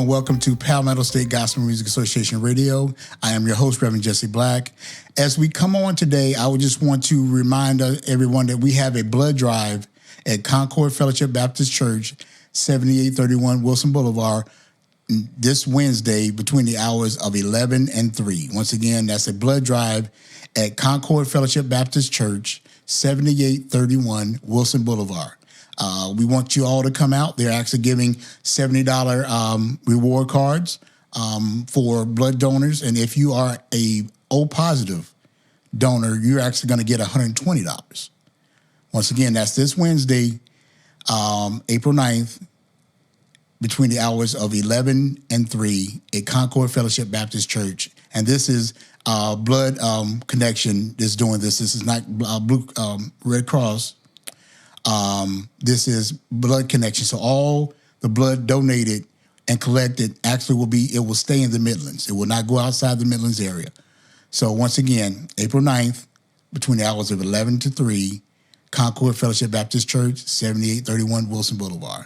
and welcome to Palmetto State Gospel Music Association Radio. I am your host, Reverend Jesse Black. As we come on today, I would just want to remind everyone that we have a blood drive at Concord Fellowship Baptist Church, 7831 Wilson Boulevard, this Wednesday between the hours of 11 and 3. Once again, that's a blood drive at Concord Fellowship Baptist Church, 7831 Wilson Boulevard. We want you all to come out. They're actually giving $70 reward cards for blood donors. And if you are a O positive donor, you're actually going to get $120. Once again, that's this Wednesday, April 9th, between the hours of 11 and 3 at Concord Fellowship Baptist Church. And this is Blood Connection that's doing this. This is not Red Cross. This is Blood Connection. So all the blood donated and collected actually it will stay in the Midlands. It will not go outside the Midlands area. So once again, April 9th, between the hours of 11 to 3, Concord Fellowship Baptist Church, 7831 Wilson Boulevard.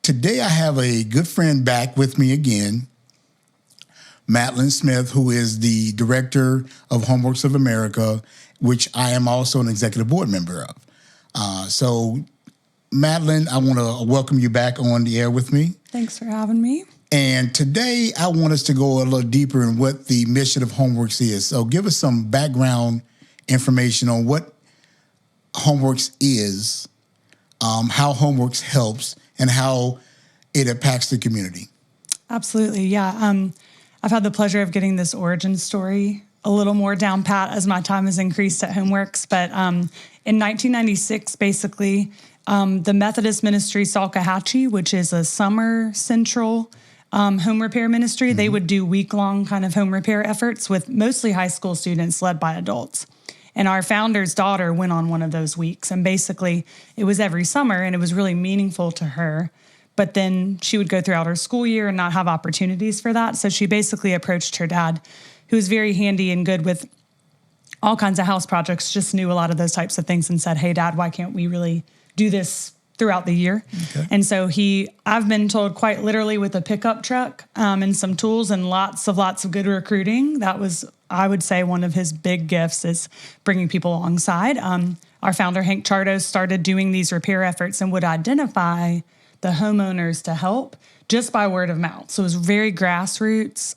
Today I have a good friend back with me again, Madeline Smith, who is the director of Homeworks of America, which I am also an executive board member of. So, Madeline, I want to welcome you back on the air with me. Thanks for having me. And today I want us to go a little deeper in what the mission of Homeworks is. So give us some background information on what Homeworks is, how Homeworks helps, and how it impacts the community. Absolutely, yeah. I've had the pleasure of getting this origin story a little more down pat as my time has increased at Homeworks. But in 1996, basically, the Methodist ministry Salkehatchie, which is a summer central home repair ministry, they would do week-long kind of home repair efforts with mostly high school students led by adults. And our founder's daughter went on one of those weeks. And basically, it was every summer, and it was really meaningful to her. But then she would go throughout her school year and not have opportunities for that. So she basically approached her dad, who was very handy and good with all kinds of house projects, just knew a lot of those types of things, and said, hey, Dad, why can't we really do this throughout the year? Okay. And so I've been told quite literally with a pickup truck and some tools and lots of good recruiting. That was, I would say, one of his big gifts is bringing people alongside. Our founder, Hank Chardos, started doing these repair efforts and would identify the homeowners to help just by word of mouth. So it was very grassroots,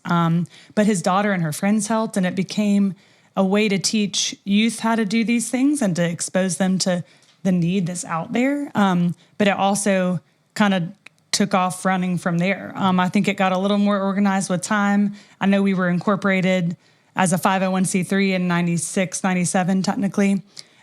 but his daughter and her friends helped, and it became a way to teach youth how to do these things and to expose them to the need that's out there. But it also kind of took off running from there. I think it got a little more organized with time. I know we were incorporated as a 501c3 in 96, 97 technically.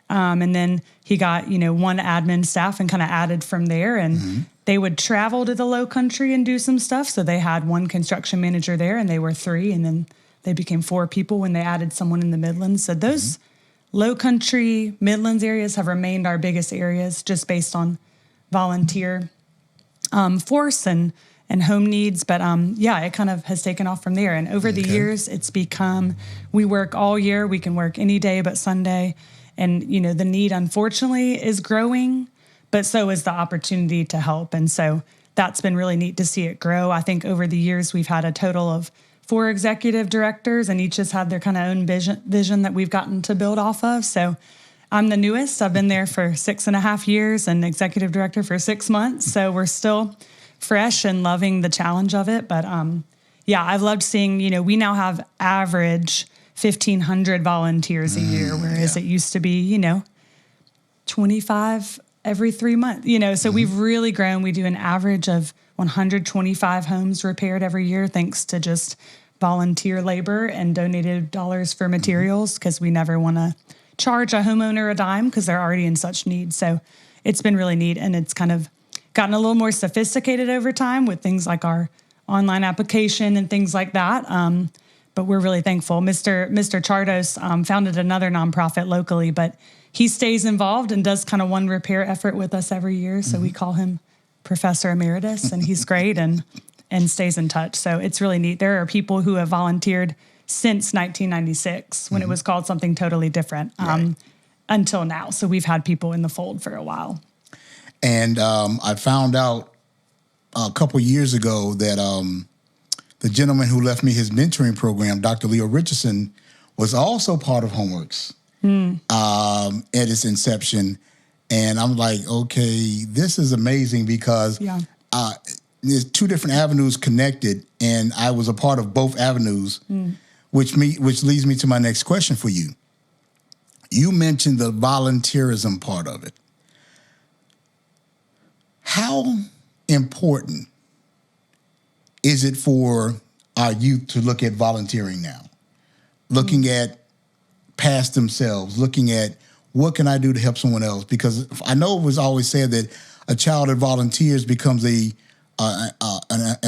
And then he got, one admin staff and kind of added from there. And they would travel to the low country and do some stuff. So they had one construction manager there, and they were 3. And then they became 4 people when they added someone in the Midlands. So those low country Midlands areas have remained our biggest areas just based on volunteer force and home needs. But it kind of has taken off from there. And over the years, it's become, we work all year. We can work any day but Sunday. And, the need, unfortunately, is growing, but so is the opportunity to help. And so that's been really neat to see it grow. I think over the years, we've had a total of 4 executive directors, and each has had their kind of own vision that we've gotten to build off of. So I'm the newest. I've been there for 6.5 years and executive director for 6 months. So we're still fresh and loving the challenge of it. But I've loved seeing, we now have average 1,500 volunteers a year, whereas it used to be, 25 every 3 months, so we've really grown. We do an average of 125 homes repaired every year, thanks to just volunteer labor and donated dollars for materials, because we never want to charge a homeowner a dime because they're already in such need. So it's been really neat, and it's kind of gotten a little more sophisticated over time with things like our online application and things like that. But we're really thankful. Mr. Chardos founded another nonprofit locally, but he stays involved and does kind of one repair effort with us every year. So we call him Professor Emeritus, and he's great and stays in touch. So it's really neat. There are people who have volunteered since 1996 when it was called something totally different until now. So we've had people in the fold for a while. And I found out a couple years ago that the gentleman who left me his mentoring program, Dr. Leo Richardson, was also part of Homeworks at its inception. And I'm like, okay, this is amazing because there's two different avenues connected, and I was a part of both avenues, which leads me to my next question for you. You mentioned the volunteerism part of it. How important is it for our youth to look at volunteering now? Looking at past themselves, looking at what can I do to help someone else? Because I know it was always said that a child that volunteers becomes an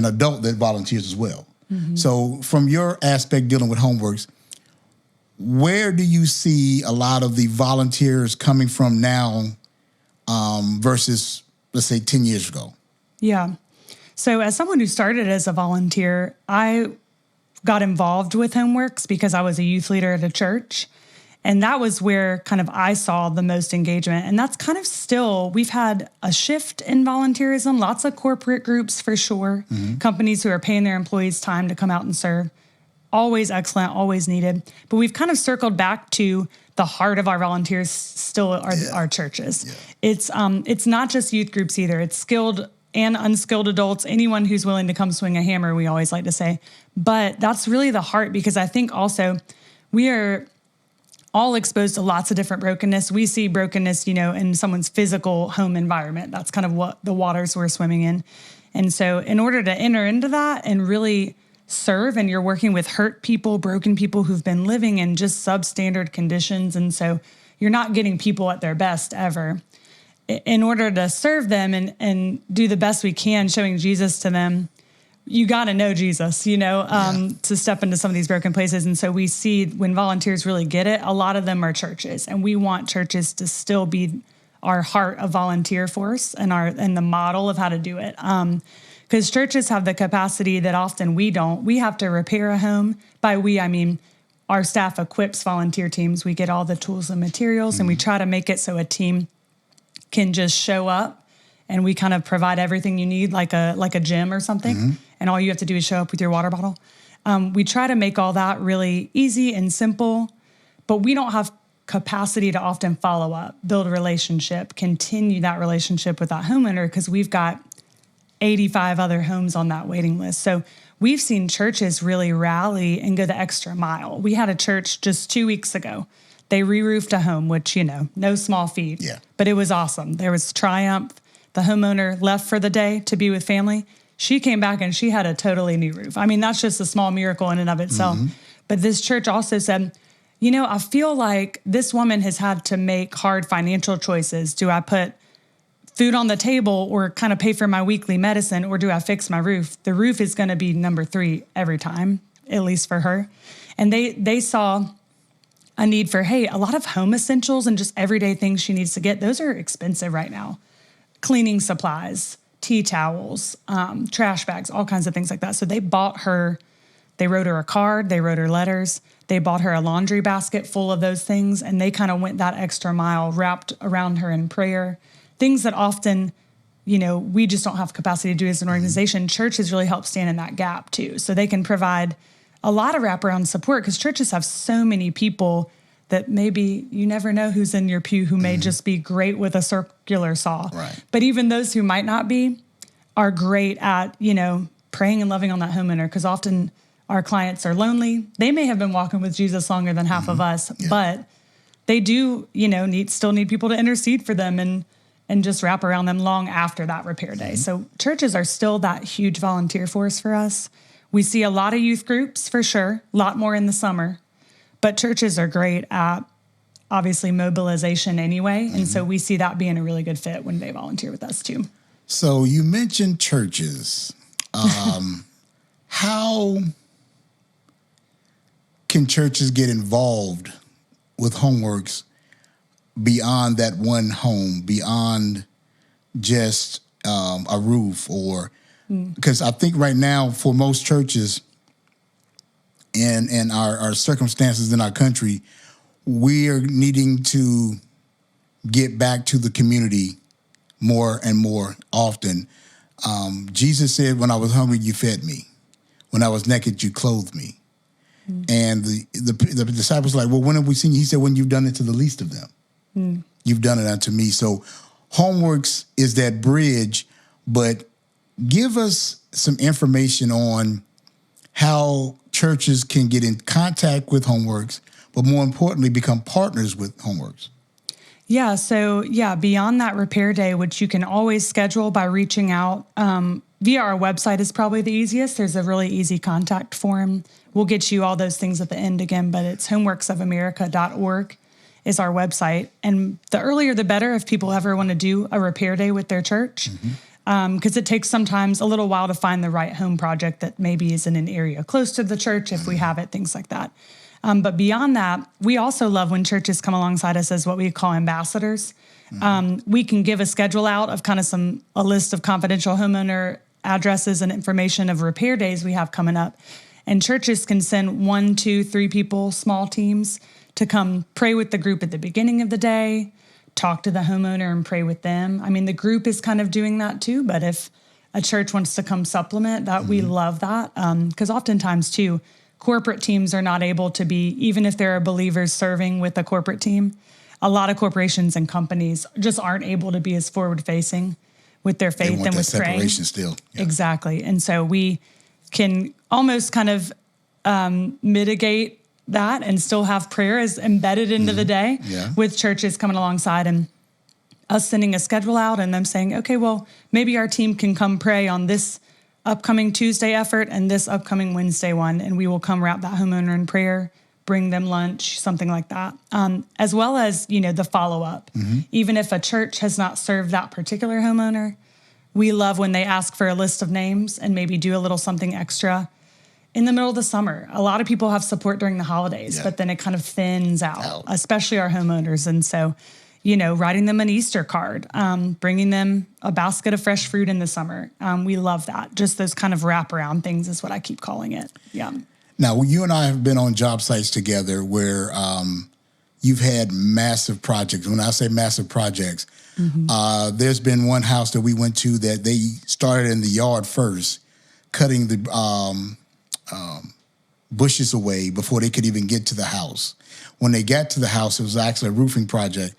adult that volunteers as well. So from your aspect dealing with Homeworks, where do you see a lot of the volunteers coming from now versus, let's say, 10 years ago? Yeah. So as someone who started as a volunteer, I got involved with Homeworks because I was a youth leader at a church. And that was where kind of I saw the most engagement. And that's kind of still, we've had a shift in volunteerism, lots of corporate groups for sure, companies who are paying their employees time to come out and serve. Always excellent, always needed. But we've kind of circled back to the heart of our volunteers still are our churches. It's not just youth groups either. It's skilled and unskilled adults, anyone who's willing to come swing a hammer, we always like to say. But that's really the heart, because I think also we are all exposed to lots of different brokenness. We see brokenness, in someone's physical home environment. That's kind of what the waters we're swimming in. And so in order to enter into that and really serve, and you're working with hurt people, broken people who've been living in just substandard conditions. And so you're not getting people at their best ever. In order to serve them and do the best we can, showing Jesus to them, you got to know Jesus, to step into some of these broken places. And so we see when volunteers really get it, a lot of them are churches, and we want churches to still be our heart of volunteer force and the model of how to do it. Because churches have the capacity that often we don't. We have to repair a home. By we, I mean our staff equips volunteer teams. We get all the tools and materials, and we try to make it so a team can just show up, and we kind of provide everything you need, like a gym or something. And all you have to do is show up with your water bottle. We try to make all that really easy and simple, but we don't have capacity to often follow up, build a relationship, continue that relationship with that homeowner, because we've got 85 other homes on that waiting list. So we've seen churches really rally and go the extra mile. We had a church just 2 weeks ago. They re-roofed a home, which, no small feat, but it was awesome. There was triumph. The homeowner left for the day to be with family. She came back and she had a totally new roof. I mean, that's just a small miracle in and of itself. But this church also said, I feel like this woman has had to make hard financial choices. Do I put food on the table or kind of pay for my weekly medicine, or do I fix my roof? The roof is going to be number 3 every time, at least for her. And they saw a need for, a lot of home essentials and just everyday things she needs to get. Those are expensive right now. Cleaning supplies, tea towels, trash bags, all kinds of things like that. So they wrote her a card, they wrote her letters, they bought her a laundry basket full of those things, and they kind of went that extra mile, wrapped around her in prayer. Things that often, we just don't have capacity to do as an organization. Churches really help stand in that gap too. So they can provide a lot of wraparound support, because churches have so many people that maybe you never know who's in your pew who may just be great with a circular saw. Right. But even those who might not be are great at, praying and loving on that homeowner, because often our clients are lonely. They may have been walking with Jesus longer than half of us, but they do, still need people to intercede for them and just wrap around them long after that repair day. So churches are still that huge volunteer force for us. We see a lot of youth groups for sure, a lot more in the summer. But churches are great at, obviously, mobilization anyway. And so we see that being a really good fit when they volunteer with us, too. So you mentioned churches. How can churches get involved with Homeworks beyond that one home, beyond just a roof? Or because I think right now for most churches, and our circumstances in our country, we are needing to get back to the community more and more often. Jesus said, when I was hungry, you fed me. When I was naked, you clothed me. And the disciples were like, well, when have we seen you? He said, when you've done it to the least of them, you've done it unto me. So Homeworks is that bridge, but give us some information on how churches can get in contact with Homeworks, but more importantly, become partners with Homeworks. Yeah. So beyond that repair day, which you can always schedule by reaching out via our website is probably the easiest. There's a really easy contact form. We'll get you all those things at the end again, but it's homeworksofamerica.org is our website. And the earlier, the better if people ever want to do a repair day with their church. Because it takes sometimes a little while to find the right home project that maybe is in an area close to the church if we have it, things like that. But beyond that, we also love when churches come alongside us as what we call ambassadors. We can give a schedule out of kind of a list of confidential homeowner addresses and information of repair days we have coming up. And churches can send 1, 2, 3 people, small teams, to come pray with the group at the beginning of the day, talk to the homeowner and pray with them. I mean, the group is kind of doing that too, but if a church wants to come supplement that, we love that. Because oftentimes too, corporate teams are not able to be, even if there are believers serving with a corporate team, a lot of corporations and companies just aren't able to be as forward-facing with their faith and with praying. Separation still. Yeah. Exactly. And so we can almost kind of mitigate that and still have prayer as embedded into the day with churches coming alongside and us sending a schedule out and them saying, okay, well, maybe our team can come pray on this upcoming Tuesday effort and this upcoming Wednesday one, and we will come wrap that homeowner in prayer, bring them lunch, something like that, as well as, the follow-up. Even if a church has not served that particular homeowner, we love when they ask for a list of names and maybe do a little something extra in the middle of the summer. A lot of people have support during the holidays, but then it kind of thins out, especially our homeowners. And so, writing them an Easter card, bringing them a basket of fresh fruit in the summer. We love that. Just those kind of wraparound things is what I keep calling it. Yeah. Now, you and I have been on job sites together where you've had massive projects. When I say massive projects, there's been one house that we went to that they started in the yard first, cutting the bushes away before they could even get to the house. When they got to the house, it was actually a roofing project.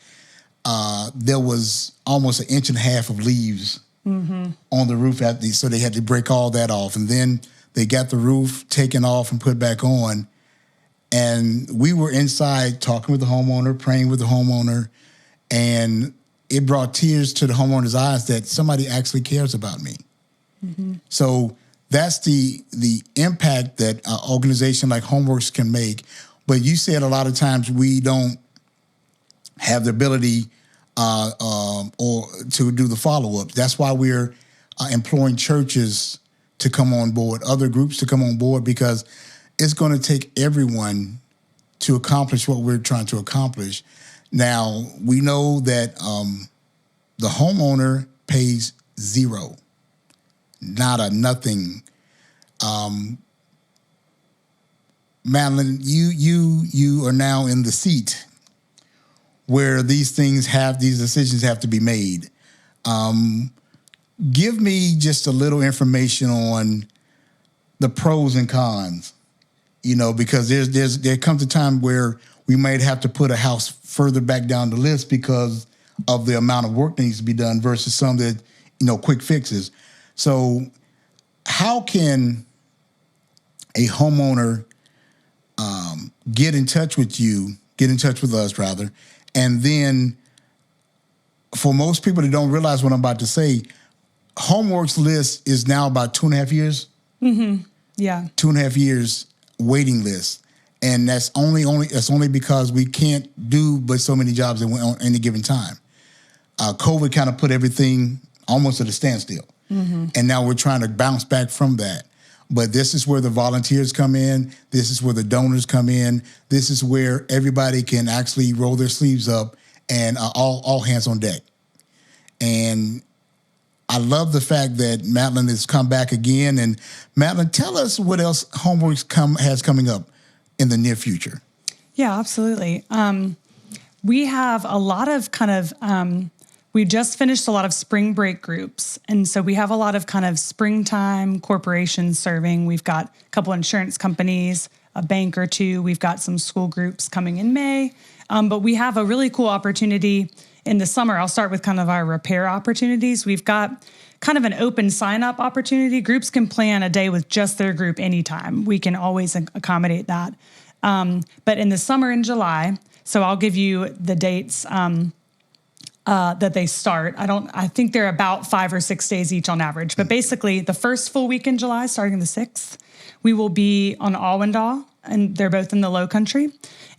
There was almost 1.5 inches of leaves on the roof, so they had to break all that off. And then they got the roof taken off and put back on. And we were inside talking with the homeowner, praying with the homeowner, and it brought tears to the homeowner's eyes that somebody actually cares about me. So that's the impact that an organization like Homeworks can make. But you said a lot of times we don't have the ability or to do the follow-ups. That's why we're employing churches to come on board, other groups to come on board, because it's going to take everyone to accomplish what we're trying to accomplish. Now, we know that the homeowner pays zero, nothing. Madeline, you are now in the seat where these decisions have to be made. Give me just a little information on the pros and cons, because there comes a time where we might have to put a house further back down the list because of the amount of work that needs to be done versus some that, quick fixes. So how can a homeowner get in touch with us rather, and then for most people that don't realize what I'm about to say, Homeworks list is now about 2.5 years. Yeah. 2.5 years waiting list. And that's only because we can't do but so many jobs on any given time. COVID kind of put everything almost at a standstill. And now we're trying to bounce back from that. But this is where the volunteers come in. This is where the donors come in. This is where everybody can actually roll their sleeves up and all hands on deck. And I love the fact that Madeline has come back again. And Madeline, tell us what else Homeworks has coming up in the near future. Yeah, absolutely. We have a lot of kind of we just finished a lot of spring break groups. And so we have a lot of kind of springtime corporations serving. We've got a couple insurance companies, a bank or two. We've got some school groups coming in May. But we have a really cool opportunity in the summer. I'll start with kind of our repair opportunities. We've got kind of an open sign-up opportunity. Groups can plan a day with just their group anytime. We can always accommodate that. But in the summer in July, so I'll give you the dates that they start. I think they're about 5 or 6 days each on average. But basically, the first full week in July, starting the 6th, we will be on Awandale, and they're both in the Low Country.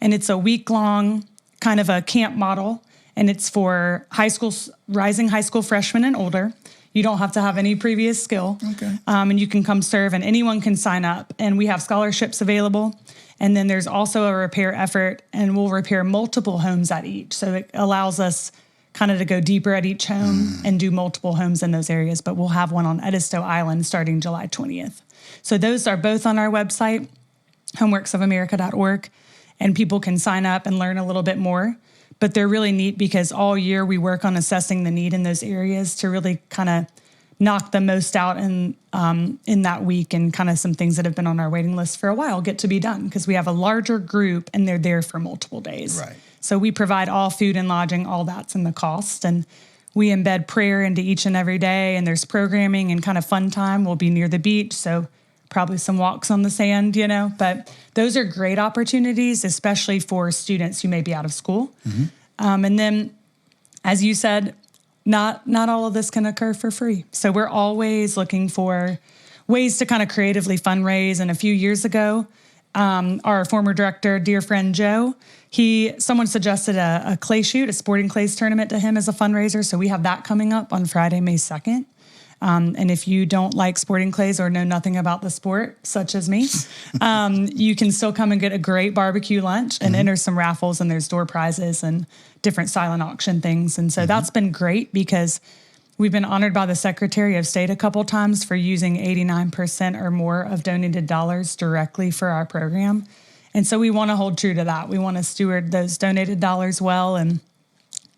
And it's a week-long kind of a camp model, and it's for rising high school freshmen and older. You don't have to have any previous skill. Okay. And you can come serve, and anyone can sign up. And we have scholarships available. And then there's also a repair effort, and we'll repair multiple homes at each. So it allows us kind of to go deeper at each home and do multiple homes in those areas. But we'll have one on Edisto Island starting July 20th. So those are both on our website, homeworksofamerica.org, and people can sign up and learn a little bit more. But they're really neat because all year we work on assessing the need in those areas to really kind of knock the most out in that week, and kind of some things that have been on our waiting list for a while get to be done because we have a larger group and they're there for multiple days. Right. So we provide all food and lodging, all that's in the cost. And we embed prayer into each and every day, and there's programming and kind of fun time. We'll be near the beach, so probably some walks on the sand, but those are great opportunities, especially for students who may be out of school. Mm-hmm. And then, as you said, not all of this can occur for free. So we're always looking for ways to kind of creatively fundraise. And a few years ago, our former director, dear friend Joe, someone suggested a clay shoot, a sporting clays tournament to him as a fundraiser. So we have that coming up on Friday, May 2nd. And if you don't like sporting clays or know nothing about the sport, such as me, you can still come and get a great barbecue lunch and enter some raffles, and there's door prizes and different silent auction things. And so that's been great because we've been honored by the Secretary of State a couple times for using 89% or more of donated dollars directly for our program. And so we want to hold true to that. We want to steward those donated dollars well and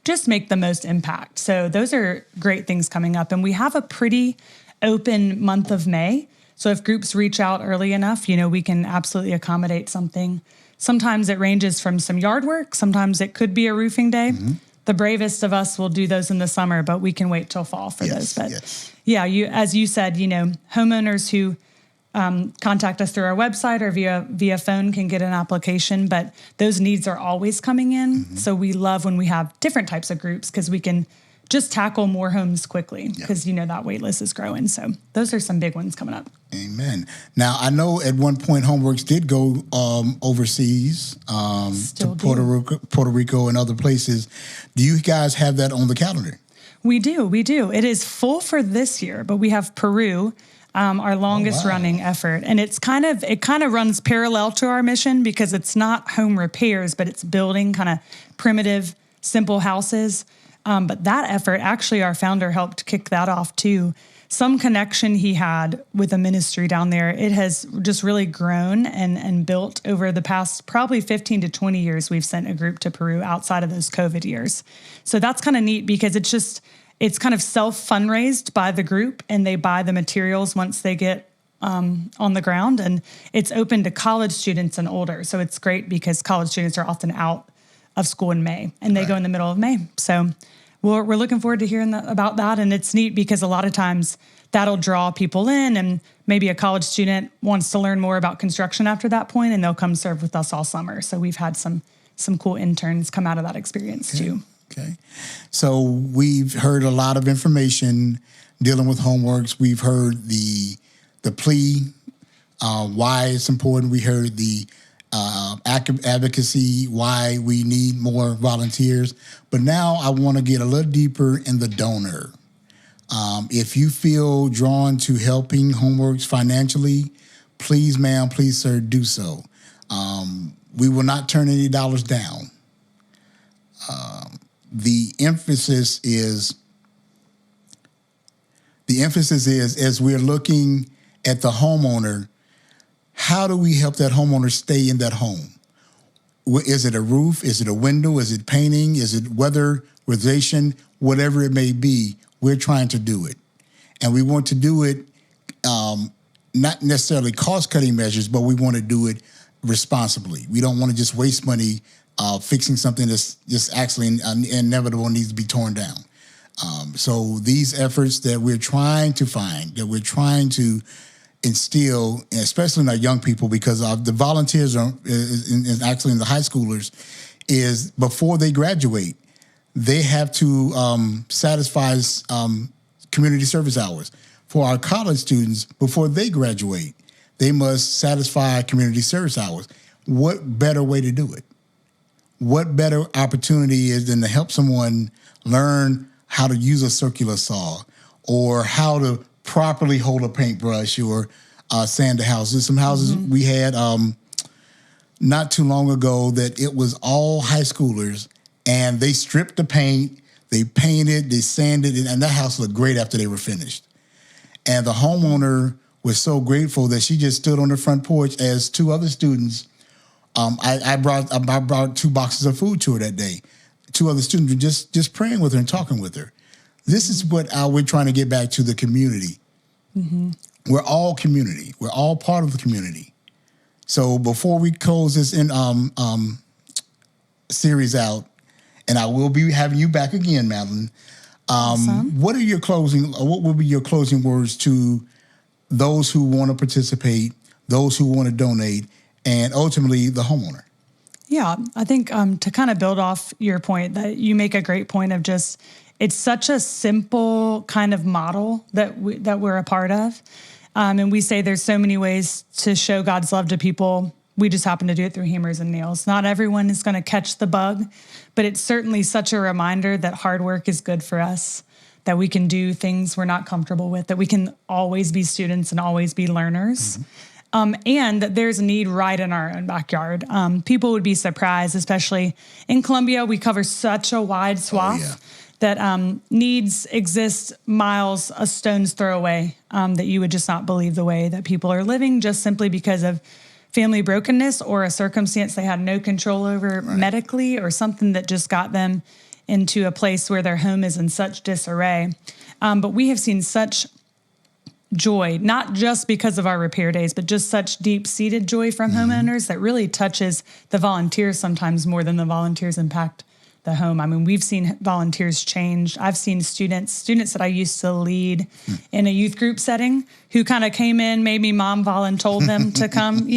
just make the most impact. So those are great things coming up. And we have a pretty open month of May. So if groups reach out early enough, we can absolutely accommodate something. Sometimes it ranges from some yard work. Sometimes it could be a roofing day. Mm-hmm. The bravest of us will do those in the summer, but we can wait till fall for those. But as you said, homeowners who contact us through our website or via phone can get an application, but those needs are always coming in. Mm-hmm. So we love when we have different types of groups because we can just tackle more homes quickly because, that wait list is growing. So those are some big ones coming up. Amen. Now, I know at one point Homeworks did go overseas to Puerto Rico and other places. Do you guys have that on the calendar? We do. It is full for this year, but we have Peru, our longest running effort. And it kind of runs parallel to our mission because it's not home repairs, but it's building kind of primitive, simple houses. But that effort, actually, our founder helped kick that off too. Some connection he had with a ministry down there, it has just really grown and built over the past probably 15 to 20 years. We've sent a group to Peru outside of those COVID years. So that's kind of neat because it's kind of self-fundraised by the group, and they buy the materials once they get on the ground, and it's open to college students and older. So it's great because college students are often out of school in May, and they go in the middle of May. So we're looking forward to hearing about that, and it's neat because a lot of times that'll draw people in, and maybe a college student wants to learn more about construction after that point, and they'll come serve with us all summer. So we've had some cool interns come out of that experience too. Okay. So we've heard a lot of information dealing with Homeworks. We've heard the plea, why it's important. We heard the advocacy, why we need more volunteers. But now I want to get a little deeper in the donor. If you feel drawn to helping Homeworks financially, please, ma'am, please, sir, do so. We will not turn any dollars down. The emphasis is as we're looking at the homeowner, how do we help that homeowner stay in that home? Is it a roof? Is it a window? Is it painting? Is it weatherization? whatever it may be, we're trying to do it. And we want to do it not necessarily cost-cutting measures, but we want to do it responsibly. We don't want to just waste money fixing something that's just actually inevitable and needs to be torn down. So these efforts that we're trying to find, that we're trying to instill, especially in our young people, because the volunteers are actually in the high schoolers, is before they graduate, they have to satisfy community service hours. For our college students, before they graduate, they must satisfy community service hours. What better way to do it? What better opportunity is than to help someone learn how to use a circular saw or how to properly hold a paintbrush or sand a house? There's some houses we had not too long ago that it was all high schoolers, and they stripped the paint, they painted, they sanded it, and that house looked great after they were finished. And the homeowner was so grateful that she just stood on the front porch as two other students. I brought 2 boxes of food to her that day. 2 other students were just praying with her and talking with her. This is what we're trying to get back to the community. Mm-hmm. We're all community. We're all part of the community. So before we close this series out, and I will be having you back again, Madeline. Awesome. What will be your closing words to those who want to participate, those who want to donate, and ultimately the homeowner? Yeah, I think to kind of build off your point, that you make a great point of just, it's such a simple kind of model that we're a part of. And we say there's so many ways to show God's love to people. We just happen to do it through hammers and nails. Not everyone is going to catch the bug, but it's certainly such a reminder that hard work is good for us, that we can do things we're not comfortable with, that we can always be students and always be learners. And that there's a need right in our own backyard. People would be surprised, especially in Columbia. We cover such a wide swath that needs exist miles, a stone's throw away, that you would just not believe the way that people are living just simply because of family brokenness or a circumstance they had no control over medically, or something that just got them into a place where their home is in such disarray. But we have seen such joy, not just because of our repair days, but just such deep-seated joy from homeowners that really touches the volunteers sometimes more than the volunteers impact the home. I mean, we've seen volunteers change. I've seen students that I used to lead in a youth group setting who kind of came in, maybe mom voluntold them to come,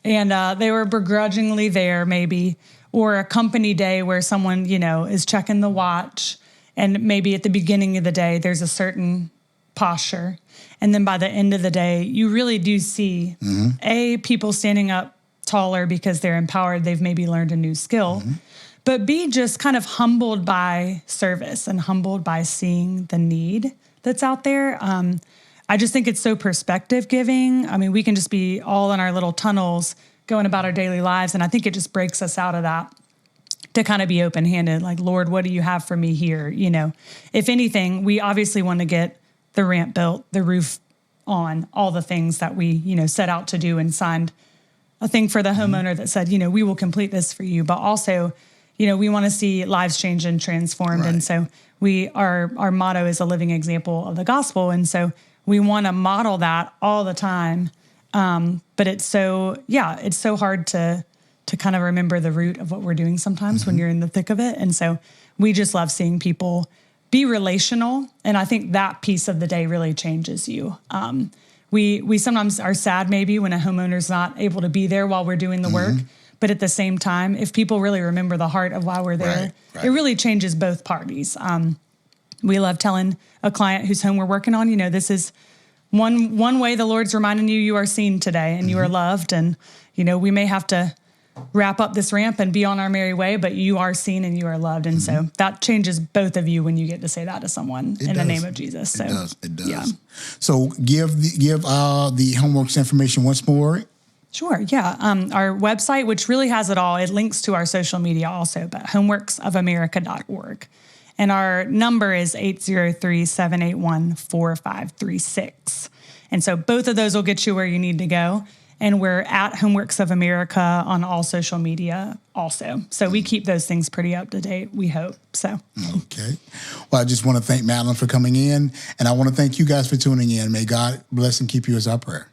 and they were begrudgingly there maybe, or a company day where someone, is checking the watch, and maybe at the beginning of the day, there's a certain posture. And then by the end of the day, you really do see, people standing up taller because they're empowered. They've maybe learned a new skill. But B, just kind of humbled by service and humbled by seeing the need that's out there. I just think it's so perspective giving. I mean, we can just be all in our little tunnels going about our daily lives. And I think it just breaks us out of that to kind of be open-handed. Like, Lord, what do you have for me here? If anything, we obviously want to get the ramp built, the roof on, all the things that we, set out to do, and signed a thing for the homeowner that said, we will complete this for you. But also, we want to see lives changed and transformed. Right. And so our motto is a living example of the gospel. And so we want to model that all the time. But it's so hard to kind of remember the root of what we're doing sometimes when you're in the thick of it. And so we just love seeing people be relational. And I think that piece of the day really changes you. We sometimes are sad maybe when a homeowner's not able to be there while we're doing the work. But at the same time, if people really remember the heart of why we're there, it really changes both parties. We love telling a client whose home we're working on, this is one way the Lord's reminding you are seen today and you are loved. And, we may have to wrap up this ramp and be on our merry way, but you are seen and you are loved. And so that changes both of you when you get to say that to someone in the name of Jesus. So, it does. Yeah. So give the Homeworks information once more. Sure. Yeah. Our website, which really has it all, it links to our social media also, but homeworksofamerica.org. And our number is 803-781-4536. And so both of those will get you where you need to go. And we're at Homeworks of America on all social media also. So we keep those things pretty up to date, we hope. So. Okay. Well, But I just want to thank Madeline for coming in, and I want to thank you guys for tuning in. May God bless and keep you as our prayer.